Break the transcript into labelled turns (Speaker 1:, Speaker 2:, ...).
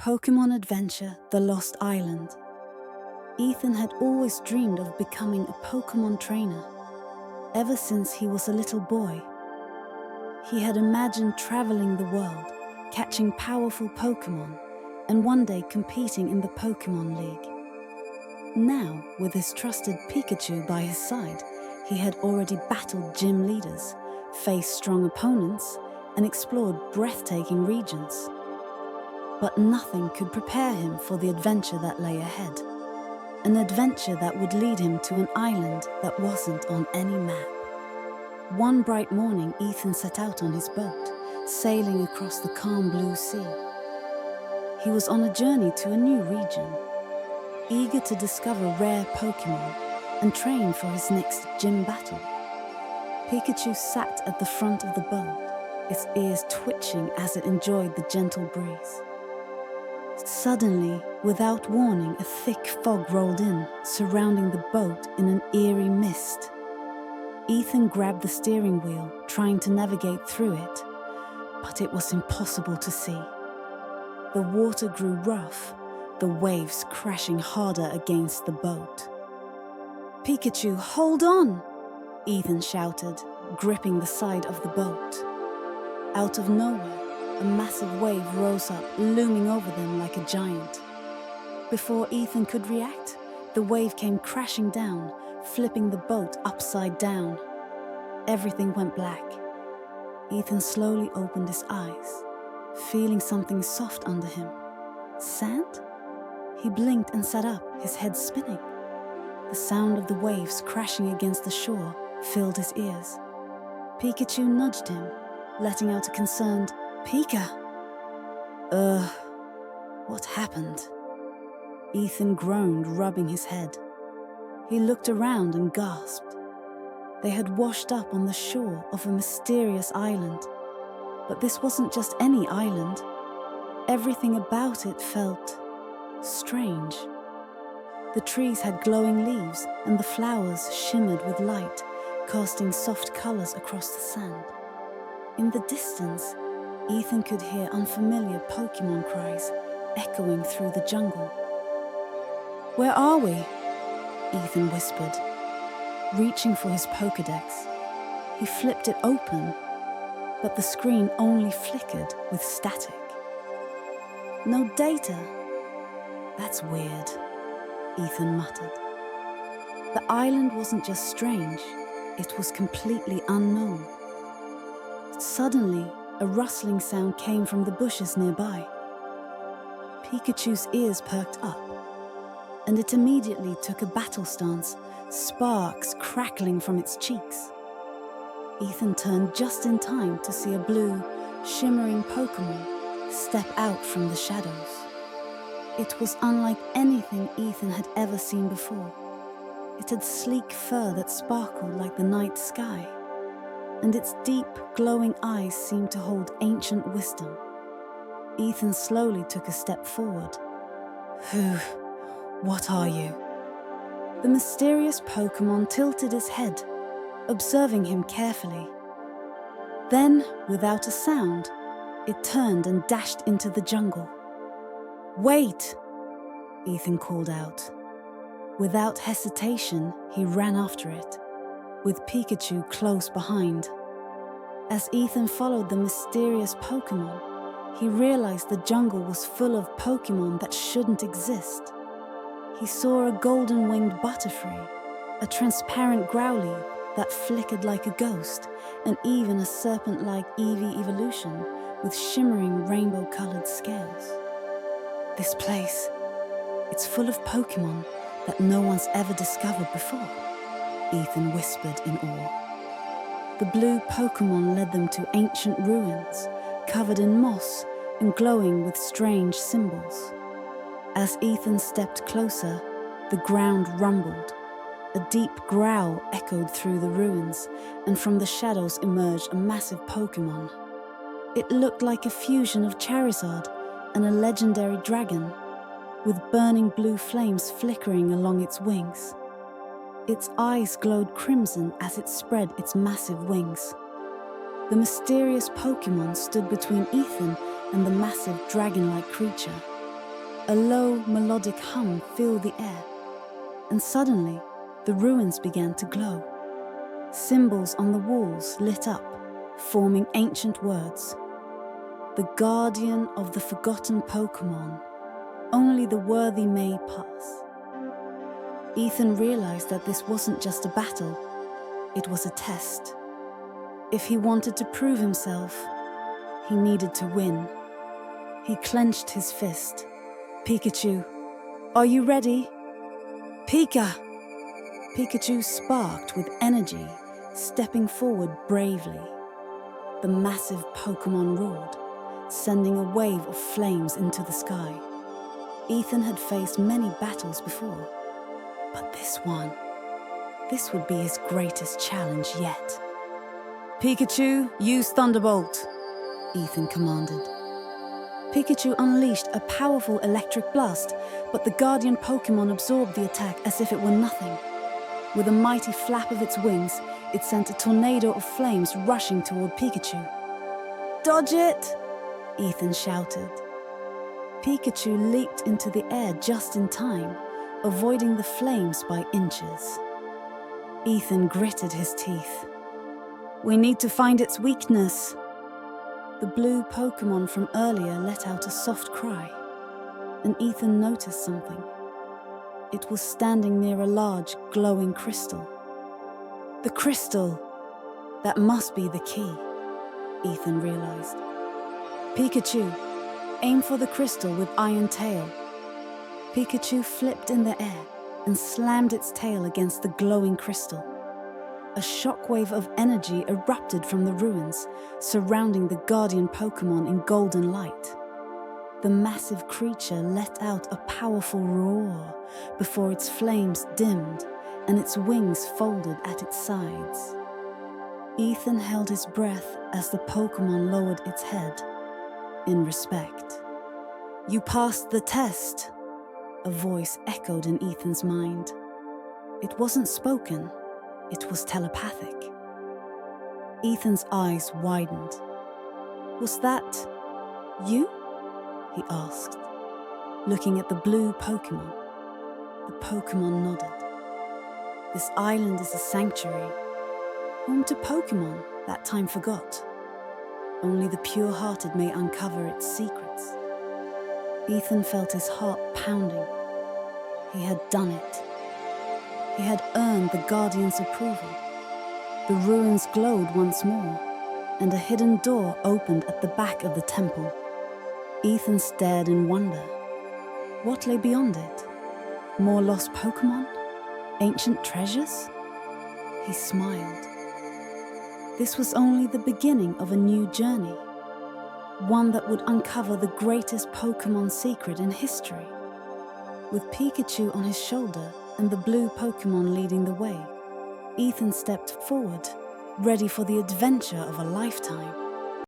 Speaker 1: Pokémon Adventure: The Lost Island. Ethan had always dreamed of becoming a Pokémon trainer. Ever since he was a little boy, he had imagined traveling the world, catching powerful Pokémon, and one day competing in the Pokémon League. Now, with his trusted Pikachu by his side, he had already battled gym leaders, faced strong opponents, and explored breathtaking regions. But nothing could prepare him for the adventure that lay ahead. An adventure that would lead him to an island that wasn't on any map. One bright morning, Ethan set out on his boat, sailing across the calm blue sea. He was on a journey to a new region, eager to discover rare Pokémon and train for his next gym battle. Pikachu sat at the front of the boat, its ears twitching as it enjoyed the gentle breeze. Suddenly, without warning, a thick fog rolled in, surrounding the boat in an eerie mist. Ethan grabbed the steering wheel, trying to navigate through it, but it was impossible to see. The water grew rough, the waves crashing harder against the boat. "Pikachu, hold on!" Ethan shouted, gripping the side of the boat. Out of nowhere, a massive wave rose up, looming over them like a giant. Before Ethan could react, the wave came crashing down, flipping the boat upside down. Everything went black. Ethan slowly opened his eyes, feeling something soft under him. Sand? He blinked and sat up, his head spinning. The sound of the waves crashing against the shore filled his ears. Pikachu nudged him, letting out a concerned, "Pika!" What happened?" Ethan groaned, rubbing his head. He looked around and gasped. They had washed up on the shore of a mysterious island. But this wasn't just any island. Everything about it felt strange. The trees had glowing leaves, and the flowers shimmered with light, casting soft colors across the sand. In the distance, Ethan could hear unfamiliar Pokémon cries echoing through the jungle. "Where are we?" Ethan whispered, reaching for his Pokédex. He flipped it open, but the screen only flickered with static. "No data? That's weird," Ethan muttered. The island wasn't just strange, it was completely unknown. Suddenly, a rustling sound came from the bushes nearby. Pikachu's ears perked up, and it immediately took a battle stance, sparks crackling from its cheeks. Ethan turned just in time to see a blue, shimmering Pokémon step out from the shadows. It was unlike anything Ethan had ever seen before. It had sleek fur that sparkled like the night sky, and its deep, glowing eyes seemed to hold ancient wisdom. Ethan slowly took a step forward. What are you?" The mysterious Pokémon tilted his head, observing him carefully. Then, without a sound, it turned and dashed into the jungle. "Wait!" Ethan called out. Without hesitation, he ran after it, with Pikachu close behind. As Ethan followed the mysterious Pokémon, he realized the jungle was full of Pokémon that shouldn't exist. He saw a golden-winged butterfree, a transparent Growly that flickered like a ghost, and even a serpent-like Eevee evolution with shimmering rainbow-colored scales. "This place, it's full of Pokémon that no one's ever discovered before," Ethan whispered in awe. The blue Pokémon led them to ancient ruins, covered in moss and glowing with strange symbols. As Ethan stepped closer, the ground rumbled. A deep growl echoed through the ruins, and from the shadows emerged a massive Pokémon. It looked like a fusion of Charizard and a legendary dragon, with burning blue flames flickering along its wings. Its eyes glowed crimson as it spread its massive wings. The mysterious Pokémon stood between Ethan and the massive dragon-like creature. A low, melodic hum filled the air, and suddenly, the ruins began to glow. Symbols on the walls lit up, forming ancient words. The guardian of the forgotten Pokémon, only the worthy may pass. Ethan realized that this wasn't just a battle, it was a test. If he wanted to prove himself, he needed to win. He clenched his fist. Pikachu, are you ready? Pika! Pikachu sparked with energy, stepping forward bravely. The massive Pokémon roared, sending a wave of flames into the sky. Ethan had faced many battles before, but this would be his greatest challenge yet. Pikachu, use Thunderbolt, Ethan commanded. Pikachu unleashed a powerful electric blast, but the guardian Pokémon absorbed the attack as if it were nothing. With a mighty flap of its wings, it sent a tornado of flames rushing toward Pikachu. Dodge it! Ethan shouted. Pikachu leaped into the air just in time, avoiding the flames by inches. Ethan gritted his teeth. We need to find its weakness. The blue Pokémon from earlier let out a soft cry, and Ethan noticed something. It was standing near a large, glowing crystal. The crystal! That must be the key, Ethan realized. Pikachu, aim for the crystal with Iron Tail. Pikachu flipped in the air and slammed its tail against the glowing crystal. A shockwave of energy erupted from the ruins, surrounding the guardian Pokémon in golden light. The massive creature let out a powerful roar before its flames dimmed and its wings folded at its sides. Ethan held his breath as the Pokémon lowered its head, in respect. You passed the test, a voice echoed in Ethan's mind. It wasn't spoken, it was telepathic. Ethan's eyes widened. Was that you? He asked, looking at the blue Pokémon. The Pokémon nodded. This island is a sanctuary, home to Pokémon that time forgot. Only the pure-hearted may uncover its secrets. Ethan felt his heart pounding. He had done it. He had earned the Guardian's approval. The ruins glowed once more, and a hidden door opened at the back of the temple. Ethan stared in wonder. What lay beyond it? More lost Pokémon? Ancient treasures? He smiled. This was only the beginning of a new journey, one that would uncover the greatest Pokémon secret in history. With Pikachu on his shoulder and the blue Pokémon leading the way, Ethan stepped forward, ready for the adventure of a lifetime.